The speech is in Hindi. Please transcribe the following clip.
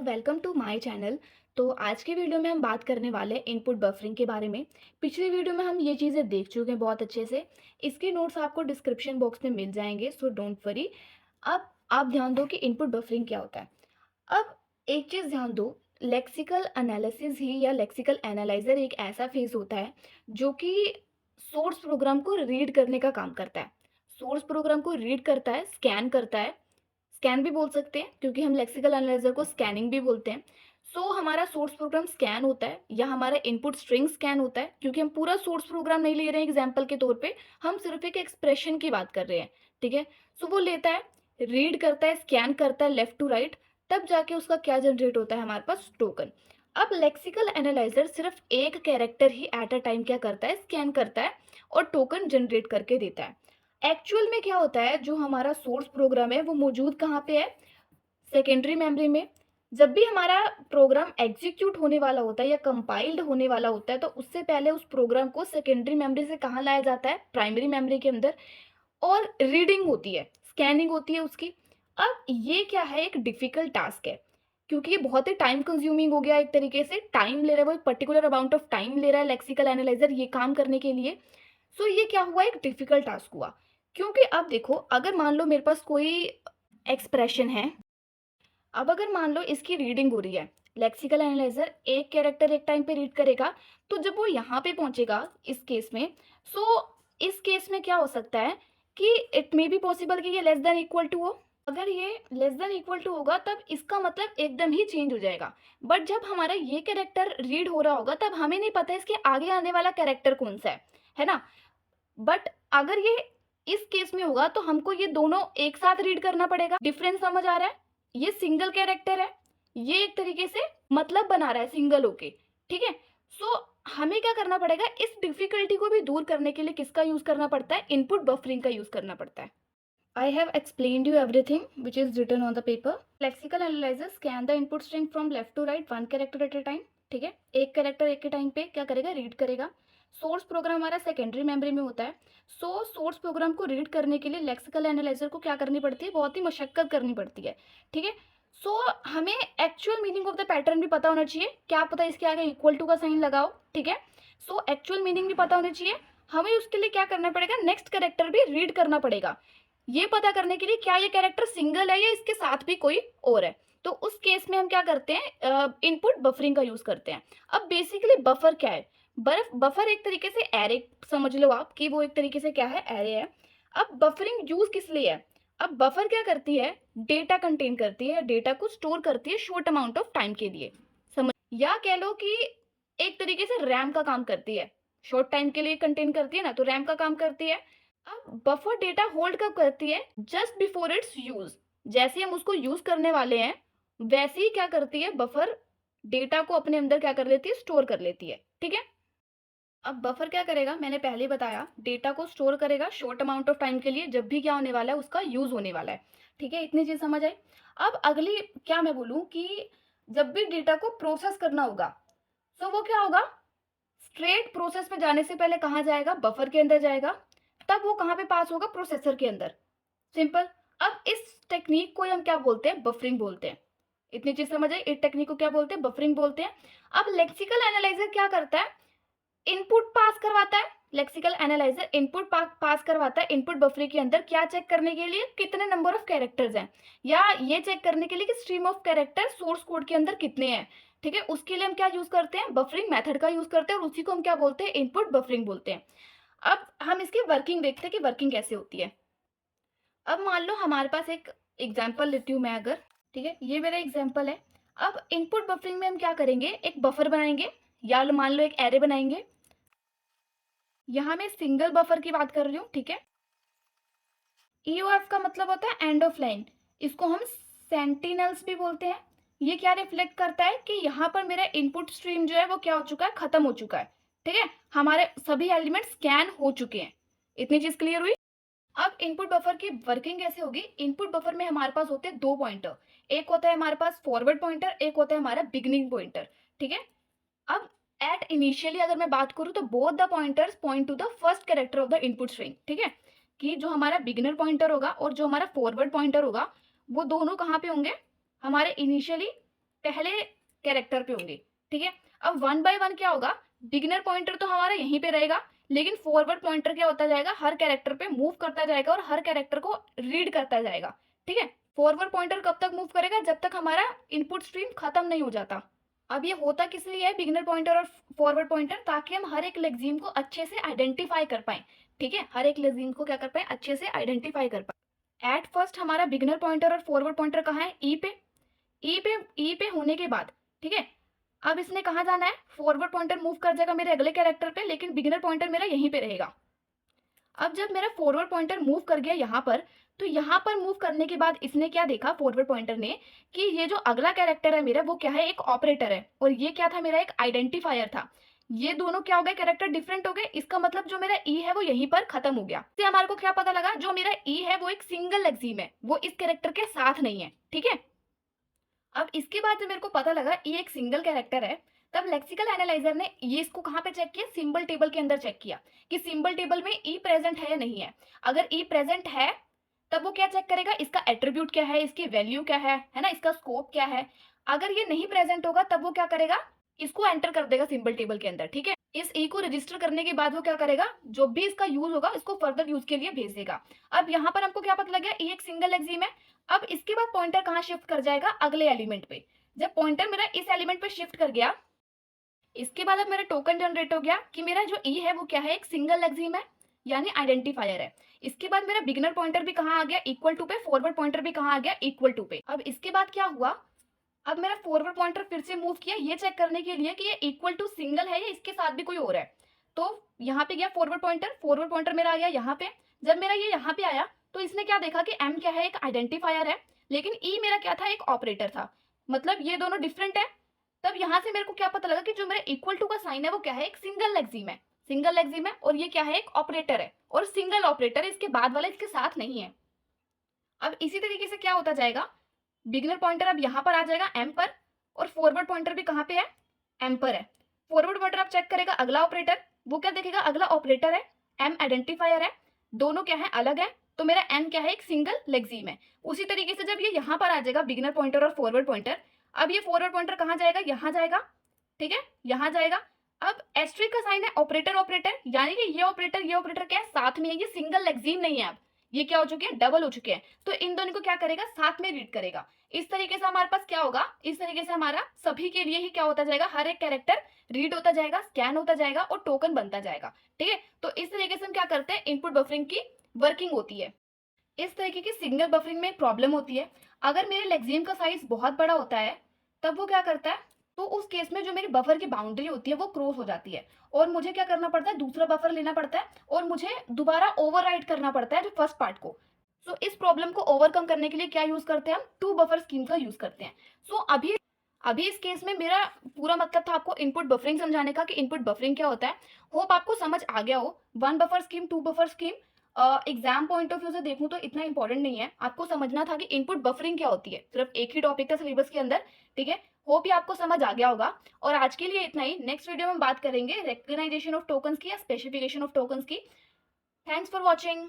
Welcome to my channel. तो आज के वीडियो में हम बात करने वाले हैं इनपुट बफरिंग के बारे में। पिछले वीडियो में हम ये चीज़ें देख चुके हैं बहुत अच्छे से। इसके नोट्स आपको डिस्क्रिप्शन बॉक्स में मिल जाएंगे, सो डोंट वरी। अब आप ध्यान दो कि इनपुट बफरिंग क्या होता है। अब एक चीज़ ध्यान दो, लेक्सिकल एनालिसिस ही या लेक्सिकल एनालाइजर एक ऐसा फेज होता है जो कि सोर्स प्रोग्राम को रीड करने का काम करता है। सोर्स प्रोग्राम को रीड करता है, स्कैन करता है। स्कैन भी बोल सकते हैं क्योंकि हम लेक्सिकल एनालाइजर को स्कैनिंग भी बोलते हैं। सो हमारा सोर्स प्रोग्राम स्कैन होता है या हमारा इनपुट स्ट्रिंग स्कैन होता है, क्योंकि हम पूरा सोर्स प्रोग्राम नहीं ले रहे हैं एग्जाम्पल के तौर पे, हम सिर्फ एक एक्सप्रेशन की बात कर रहे हैं। ठीक है। सो वो लेता है, रीड करता है, स्कैन करता है लेफ्ट टू राइट, तब जाके उसका क्या जनरेट होता है, हमारे पास टोकन। अब लेक्सिकल एनालाइजर सिर्फ एक character he at a time क्या करता है, स्कैन करता है और टोकन जनरेट करके देता है। एक्चुअल में क्या होता है, जो हमारा सोर्स प्रोग्राम है वो मौजूद कहाँ पे है, सेकेंडरी मेमोरी में। जब भी हमारा प्रोग्राम एग्जीक्यूट होने वाला होता है या कंपाइल्ड होने वाला होता है, तो उससे पहले उस प्रोग्राम को सेकेंडरी मेमोरी से कहाँ लाया जाता है, प्राइमरी मेमोरी के अंदर, और रीडिंग होती है, स्कैनिंग होती है उसकी। अब ये क्या है, एक डिफिकल्ट टास्क है, क्योंकि ये बहुत ही टाइम कंज्यूमिंग हो गया, एक तरीके से टाइम ले रहा है, वो एक पर्टिकुलर अमाउंट ऑफ टाइम ले रहा है लेक्सिकल एनालाइजर ये काम करने के लिए। सो ये क्या हुआ, एक डिफिकल्ट टास्क हुआ। क्योंकि अब देखो, अगर मान लो मेरे पास कोई एक्सप्रेशन है, अब अगर मान लो इसकी रीडिंग हो रही है, लेक्सिकल एनालाइजर एक कैरेक्टर एक टाइम पे रीड करेगा, तो जब वो यहाँ पे पहुंचेगा इस केस में, सो इस केस में क्या हो सकता है कि इट मे बी पॉसिबल कि ये लेस देन इक्वल टू हो। अगर ये लेस देन इक्वल टू होगा तब इसका मतलब एकदम ही चेंज हो जाएगा। बट जब हमारा ये कैरेक्टर रीड हो रहा होगा तब हमें नहीं पता इसके आगे आने वाला कैरेक्टर कौन सा है ना। बट अगर ये इस केस में होगा तो हमको ये दोनों एक साथ रीड करना पड़ेगा। डिफरेंस समझ आ रहा है, ये सिंगल कैरेक्टर है, ये एक तरीके से मतलब बना रहा है सिंगल होके। ठीक है। सो हमें क्या करना पड़ेगा, इस डिफिकल्टी को भी दूर करने के लिए किसका यूज करना पड़ता है, इनपुट बफरिंग का यूज करना पड़ता है। I have explained you everything which is written on the paper. Lexical analyzer scan the input string from left to right one character at a time. ठीक है, एक कैरेक्टर एक के टाइम पे क्या करेगा, रीड करेगा। सोर्स प्रोग्राम हमारा सेकेंडरी मेमोरी में होता है। सो सोर्स प्रोग्राम को रीड करने के लिए लेक्सिकल एनालाइजर को क्या करनी पड़ती है, बहुत ही मशक्कत करनी पड़ती है। ठीक है। सो हमें actual meaning of the pattern भी पता होना चाहिए, क्या पता इसके आगे इक्वल टू का साइन लगाओ। ठीक है। सो एक्चुअल मीनिंग भी पता होना चाहिए। हमें उसके लिए क्या करना पड़ेगा, नेक्स्ट कैरेक्टर भी रीड करना पड़ेगा, ये पता करने के लिए क्या ये कैरेक्टर सिंगल है या इसके साथ भी कोई और है। तो उस केस में हम क्या करते हैं, इनपुट बफरिंग का यूज करते हैं। अब बेसिकली बफर क्या है, बफर एक तरीके से एरे समझ लो आप, कि वो एक तरीके से क्या है, एरे है। अब बफरिंग यूज किस लिए है, अब बफर क्या करती है, डेटा कंटेन करती है, डेटा को स्टोर करती है शॉर्ट अमाउंट ऑफ टाइम के लिए, समझ, या कह लो कि एक तरीके से रैम का काम करती है, शॉर्ट टाइम के लिए कंटेन करती है ना, तो रैम का काम करती है। अब बफर डेटा होल्ड कब करती है, जस्ट बिफोर इट्स यूज, जैसे हम उसको यूज करने वाले हैं वैसे ही क्या करती है, बफर डेटा को अपने अंदर क्या कर लेती है, स्टोर कर लेती है। ठीक है। अब बफर क्या करेगा, मैंने पहले बताया, डेटा को स्टोर करेगा शॉर्ट अमाउंट ऑफ टाइम के लिए, जब भी क्या होने वाला है, उसका यूज होने वाला है। ठीक है, इतनी चीज समझ आई। अब अगली क्या मैं बोलूं कि जब भी डेटा को प्रोसेस करना होगा, तो वो क्या होगा, स्ट्रेट प्रोसेस में जाने से पहले कहाँ जाएगा, बफर के अंदर जाएगा, तब वो कहाँ पे पास होगा, प्रोसेसर के अंदर। सिंपल। अब इस टेक्निक को हम क्या बोलते हैं, बफरिंग बोलते हैं। इतनी चीज समझ आई, इस टेक्निक को क्या बोलते हैं, बफरिंग बोलते हैं। अब लेक्सिकल एनालाइजर क्या करता है, इनपुट पास करवाता है, लेक्सिकल एनालाइजर इनपुट पास करवाता है इनपुट बफरिंग के अंदर, क्या चेक करने के लिए, कितने नंबर ऑफ कैरेक्टर्स हैं, या ये चेक करने के लिए कि stream of character source code के अंदर कितने हैं। ठीक है, उसके लिए हम क्या यूज करते हैं, बफरिंग मेथड का यूज करते हैं, और उसी को हम क्या बोलते हैं, इनपुट बफरिंग बोलते हैं। अब हम इसकी वर्किंग देखते हैं कि वर्किंग कैसे होती है। अब मान लो हमारे पास एक एग्जाम्पल लेती हूँ मैं अगर, ठीक है, ये मेरा एग्जाम्पल है। अब इनपुट बफरिंग में हम क्या करेंगे, एक बफर बनाएंगे, या मान लो एक एरे बनाएंगे। यहाँ मैं सिंगल बफर की बात कर रही हूँ। ठीक है। ईओएफ का मतलब होता है एंड ऑफ लाइन, इसको हम सेंटिनल्स भी बोलते हैं। ये क्या रिफ्लेक्ट करता है कि यहाँ पर मेरा इनपुट स्ट्रीम जो है वो क्या हो चुका है, खत्म हो चुका है। ठीक है, हमारे सभी एलिमेंट स्कैन हो चुके हैं। इतनी चीज क्लियर हुई। अब इनपुट बफर की वर्किंग कैसे होगी, इनपुट बफर में हमारे पास होते हैं दो पॉइंटर, एक होता है हमारे पास फॉरवर्ड पॉइंटर, एक होता है हमारा बिगनिंग पॉइंटर। ठीक है। अब एट इनिशियली अगर मैं बात करूं तो both the pointers point two the first character of the input string. ठीक है, कि जो हमारा बिगिनर पॉइंटर होगा और जो हमारा फॉरवर्ड पॉइंटर होगा, वो दोनों कहाँ पे होंगे, हमारे इनिशियली पहले कैरेक्टर पे होंगे, ठीक है। अब वन बाय वन क्या होगा, बिगिनर पॉइंटर तो हमारा यहीं पे रहेगा, लेकिन फॉरवर्ड पॉइंटर क्या होता जाएगा, हर कैरेक्टर पे मूव करता जाएगा और हर कैरेक्टर को रीड करता जाएगा, ठीक है। फॉरवर्ड पॉइंटर कब तक मूव करेगा, जब तक हमारा इनपुट स्ट्रीम खत्म नहीं हो जाता। अब ये होता किस लिए है, बिगिनर पॉइंटर और फॉरवर्ड पॉइंटर, ताकि हम हर एक लेक्सिम को अच्छे से आइडेंटिफाई कर पाए, ठीक है। हर एक लेक्सिम को क्या कर पाए, अच्छे से आइडेंटिफाई कर पाए। एट फर्स्ट हमारा बिगिनर पॉइंटर और फॉरवर्ड पॉइंटर कहाँ है, ई पे। ई पे होने के बाद, ठीक है, अब इसने कहाँ जाना है, फॉरवर्ड पॉइंटर मूव कर जाएगा मेरे अगले कैरेक्टर पे, लेकिन बिगिनर पॉइंटर मेरा यहीं पे रहेगा। अब जब मेरा फॉरवर्ड पॉइंटर मूव कर गया यहाँ पर, तो यहाँ पर मूव करने के बाद इसने क्या देखा, फॉरवर्ड पॉइंटर ने, कि ये जो अगला कैरेक्टर है मेरा वो क्या है, एक ऑपरेटर है, और ये क्या था, मेरा एक आइडेंटिफायर था। ये दोनों क्या हो गए, कैरेक्टर डिफरेंट हो गए। इसका मतलब जो मेरा ई है वो यहीं पर खत्म हो गया। इससे हमारे को क्या पता लगा, जो मेरा ई है वो एक सिंगल लेक्सिम है, वो इस कैरेक्टर के साथ नहीं है, ठीक है। अब इसके बाद जब मेरे को पता लगा ये एक सिंगल कैरेक्टर है, तब लेक्सिकल एनालाइजर ने ये इसको कहाँ पे चेक किया, सिंबल टेबल के अंदर चेक किया कि सिंबल टेबल में ई प्रेजेंट है या नहीं है। अगर ई प्रेजेंट है तब वो क्या चेक करेगा, इसका एट्रीब्यूट क्या है, इसकी वैल्यू क्या है ना, इसका स्कोप क्या है। अगर ये नहीं प्रेजेंट होगा तब वो क्या करेगा, इसको एंटर कर देगा सिंबल टेबल के अंदर, ठीक है। इस ई को रजिस्टर करने के बाद वो क्या करेगा, जो भी इसका यूज होगा इसको फर्दर यूज के लिए भेज देगा। अब यहाँ पर हमको क्या पता लग गया, ई एक सिंगल एक्सिम है। अब इसके बाद पॉइंटर कहाँ शिफ्ट कर जाएगा, अगले एलिमेंट पे। जब पॉइंटर मेरा इस एलिमेंट पे शिफ्ट कर गया, इसके बाद अब मेरा टोकन जनरेट हो गया कि मेरा जो ई है वो क्या है, एक सिंगल एक्सिम है, यानी आइडेंटिफायर है। इसके बाद मेरा बिगिनर पॉइंटर भी कहाँ आ गया, इक्वल टू पे, फॉरवर्ड पॉइंटर भी कहाँ आ गया, इक्वल टू पे। अब इसके बाद क्या हुआ, अब मेरा फॉरवर्ड पॉइंटर फिर से मूव किया ये चेक करने के लिए कि ये इक्वल टू सिंगल है या इसके साथ भी कोई और है। तो यहाँ पे गया फॉरवर्ड पॉइंटर मेरा आ गया यहाँ पे। जब मेरा ये यहाँ पे आया तो इसने क्या देखा कि एम क्या है, एक आइडेंटिफायर है, लेकिन ई मेरा क्या था, एक ऑपरेटर था। मतलब ये दोनों डिफरेंट है। तब यहाँ से मेरे को क्या पता लगा कि जो मेरा इक्वल टू का साइन है वो क्या है, एक सिंगल लेक्सिम है, सिंगल लेक्सिम है, और ये क्या है, एक ऑपरेटर है, और सिंगल ऑपरेटर, इसके बाद वाला इसके साथ नहीं है। अब इसी तरीके से क्या होता जाएगा, बिगिनर पॉइंटर अब यहाँ पर आ जाएगा एम पर, और फॉरवर्ड पॉइंटर भी कहाँ पे है, एम पर है। फॉरवर्ड पॉइंटर अब चेक करेगा अगला ऑपरेटर, वो क्या देखेगा, अगला ऑपरेटर है, एम आइडेंटिफायर है, दोनों क्या है, अलग है, तो मेरा एम क्या है, एक सिंगल लेक्सिम है। उसी तरीके से जब ये यहाँ पर आ जाएगा बिगिनर पॉइंटर और फॉरवर्ड पॉइंटर, अब ये फॉरवर्ड पॉइंटर कहाँ जाएगा, यहाँ जाएगा, ठीक है, यहाँ जाएगा। अब एस्ट्रिक का साइन है ऑपरेटर ऑपरेटर, यानी कि ये ऑपरेटर क्या है, साथ में है, ये सिंगल लेक्सिम नहीं है। अब ये क्या हो चुके हैं, डबल हो चुके हैं, तो इन दोनों को क्या करेगा, साथ में रीड करेगा। इस तरीके से हमारे पास क्या होगा, इस तरीके से हमारा सभी के लिए ही क्या होता जाएगा, हर एक कैरेक्टर रीड होता जाएगा, स्कैन होता जाएगा और टोकन बनता जाएगा, ठीक है। तो इस तरीके से हम क्या करते हैं, इनपुट बफरिंग की वर्किंग होती है। इस तरीके की सिग्नल बफरिंग में एक प्रॉब्लम होती है, अगर मेरे लेक्सिम का साइज बहुत बड़ा होता है तब वो क्या करता है, तो उस केस में जो मेरी बफर की बाउंड्री होती है वो क्रॉस हो जाती है, और मुझे क्या करना पड़ता है, दूसरा बफर लेना पड़ता है, और मुझे दोबारा ओवरराइट करना पड़ता है जो फर्स्ट पार्ट को। सो इस प्रॉब्लम को ओवरकम करने के लिए क्या यूज करते हैं, हम टू बफर स्कीम का यूज करते हैं। सो अभी अभी इस केस में मेरा पूरा मतलब था आपको इनपुट बफरिंग समझाने का कि इनपुट बफरिंग क्या होता है। होप आपको समझ आ गया हो। One buffer scheme, two buffer scheme, exam point of view से देखूं तो इतना इंपॉर्टेंट नहीं है, आपको समझना था कि इनपुट बफरिंग क्या होती है, सिर्फ एक ही टॉपिक था सिलेबस के अंदर, ठीक है। होप ये आपको समझ आ गया होगा। और आज के लिए इतना ही, नेक्स्ट वीडियो में बात करेंगे रिकग्नाइजेशन ऑफ टोकन्स की या स्पेसिफिकेशन ऑफ टोकन्स की। Thanks for watching.